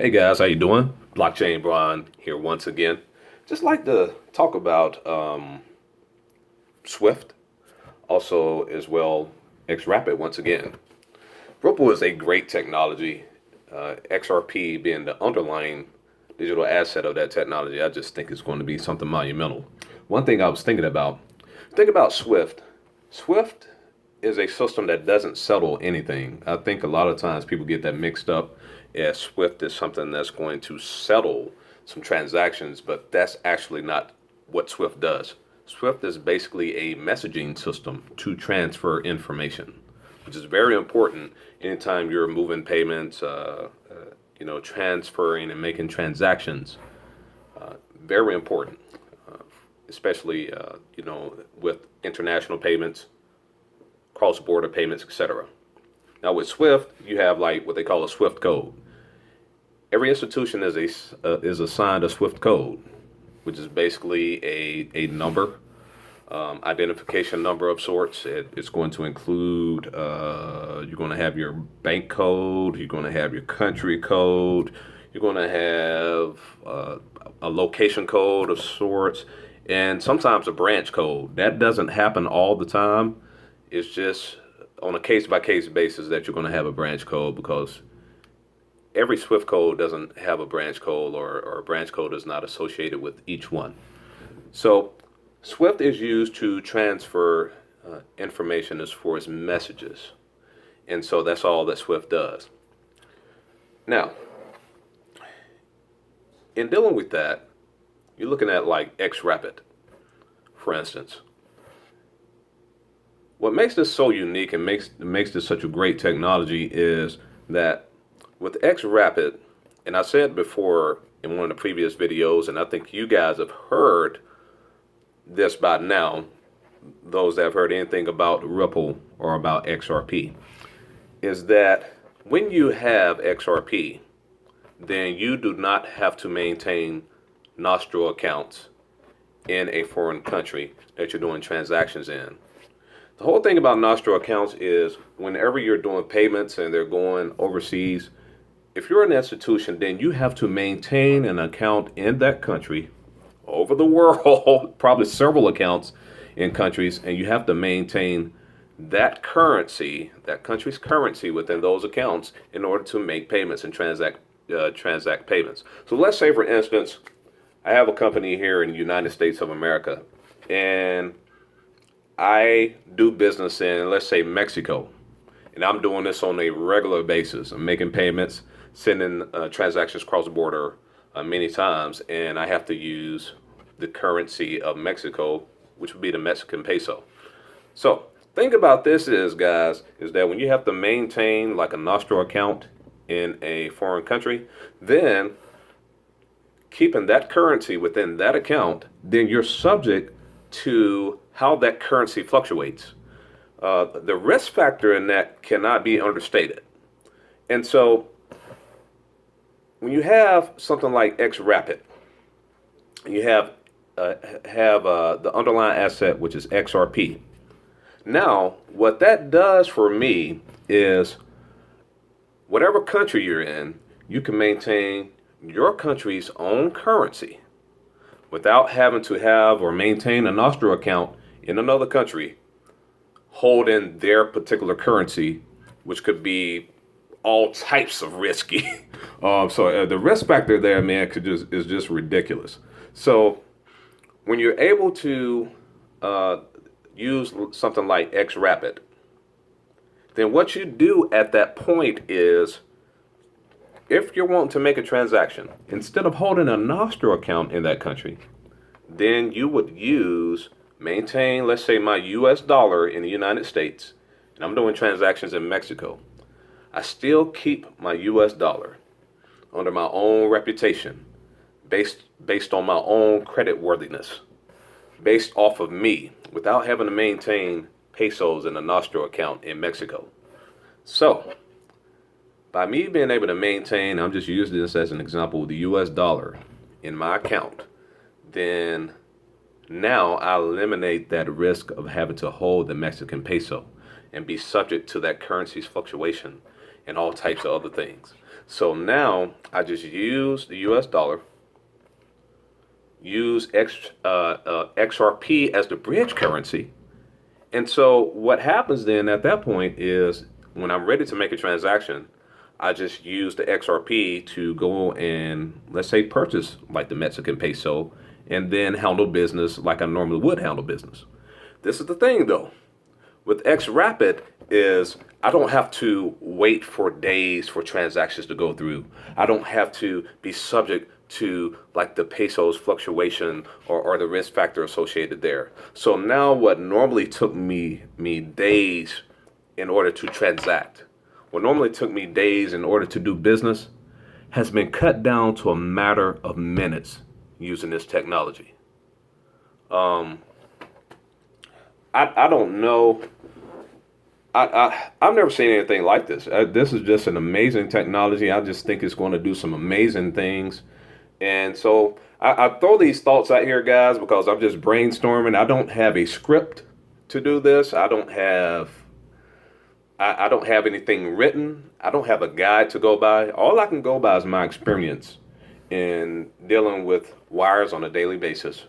Hey guys, how you doing? Blockchain Bron here once again. Just like to talk about Swift, also as well xRapid once again. Ripple is a great technology. XRP being the underlying digital asset of that technology, I just think it's going to be something monumental. One thing I was thinking about, think about Swift. Swift is a system that doesn't settle anything. I think a lot of times people get that mixed up as Swift is something that's going to settle some transactions, but that's actually not what Swift does. Swift is basically a messaging system to transfer information, which is very important anytime you're moving payments, transferring and making transactions. Very important, especially with international payments, cross-border payments, etc. Now with Swift, you have like what they call a Swift code. Every institution is assigned a Swift code, which is basically a number, identification number of sorts. It's going to include you're going to have your bank code, you're going to have your country code, you're going to have a location code of sorts, and sometimes a branch code. That doesn't happen all the time. It's just on a case-by-case basis that you're going to have a branch code, because every Swift code doesn't have a branch code, or a branch code is not associated with each one. So Swift is used to transfer information as far as messages. And so that's all that Swift does. Now, in dealing with that, you're looking at like xRapid, for instance. What makes this so unique and makes this such a great technology is that with xRapid, and I said before in one of the previous videos, and I think you guys have heard this by now, those that have heard anything about Ripple or about XRP, is that when you have XRP, then you do not have to maintain Nostro accounts in a foreign country that you're doing transactions in. The whole thing about Nostro accounts is whenever you're doing payments and they're going overseas, if you're an institution, then you have to maintain an account in that country, over the world, probably several accounts in countries, and you have to maintain that currency, that country's currency within those accounts in order to make payments and transact payments. So let's say, for instance, I have a company here in the United States of America, and I do business in, let's say, Mexico, and I'm doing this on a regular basis. I'm making payments, sending transactions cross the border many times, and I have to use the currency of Mexico, which would be the Mexican peso. So think about this is, guys, is that when you have to maintain like a Nostro account in a foreign country, then keeping that currency within that account, then you're subject to how that currency fluctuates. The risk factor in that cannot be understated. And so when you have something like xRapid, you have the underlying asset, which is XRP. Now, what that does for me is whatever country you're in, you can maintain your country's own currency without having to have or maintain a Nostro account in another country holding their particular currency, which could be all types of risky. The risk factor there, man, is just ridiculous. So when you're able to use something like xRapid, then what you do at that point is, if you're wanting to make a transaction, instead of holding a Nostro account in that country, then you would maintain, let's say, my US dollar in the United States, and I'm doing transactions in Mexico. I still keep my US dollar under my own reputation, based on my own credit worthiness, based off of me, without having to maintain pesos in a Nostro account in Mexico. So by me being able to maintain, I'm just using this as an example, the US dollar in my account, then now I eliminate that risk of having to hold the Mexican peso and be subject to that currency's fluctuation and all types of other things. So now I just use the US dollar, use XRP as the bridge currency. And so what happens then at that point is when I'm ready to make a transaction, I just use the XRP to go and, let's say, purchase like the Mexican peso and then handle business like I normally would handle business. This is the thing though. With xRapid is I don't have to wait for days for transactions to go through. I don't have to be subject to like the peso's fluctuation or the risk factor associated there. So now what normally took me days in order to transact, what normally took me days in order to do business, has been cut down to a matter of minutes using this technology. I don't know. I've never seen anything like this. This is just an amazing technology. I just think it's going to do some amazing things. And so I throw these thoughts out here, guys, because I'm just brainstorming. I don't have a script to do this. I don't have anything written. I don't have a guide to go by. All I can go by is my experience in dealing with wires on a daily basis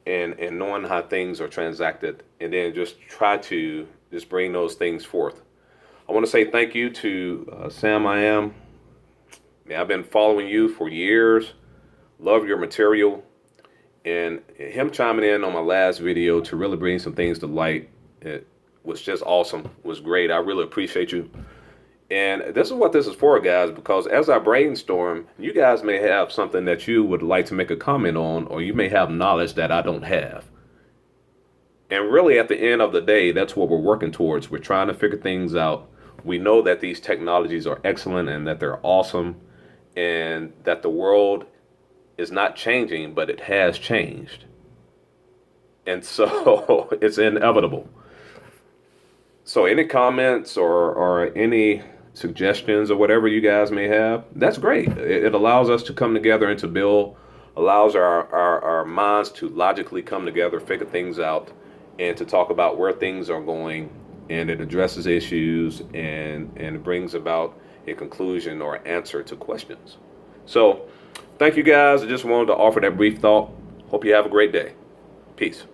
and knowing how things are transacted, and then just try to just bring those things forth. I want to say thank you to Sam I Am. Man, I've been following you for years. Love your material. And him chiming in on my last video to really bring some things to light, it was just awesome. It was great. I really appreciate you. And this is what this is for, guys, because as I brainstorm, you guys may have something that you would like to make a comment on, or you may have knowledge that I don't have. And really, at the end of the day, that's what we're working towards. We're trying to figure things out. We know that these technologies are excellent and that they're awesome, and that the world is not changing, but it has changed. And so it's inevitable. So any comments or any suggestions or whatever you guys may have, that's great. It allows us to come together and to build, allows our minds to logically come together, figure things out, and to talk about where things are going, and it addresses issues and brings about a conclusion or answer to questions. So thank you, guys. I just wanted to offer that brief thought. Hope you have a great day. Peace.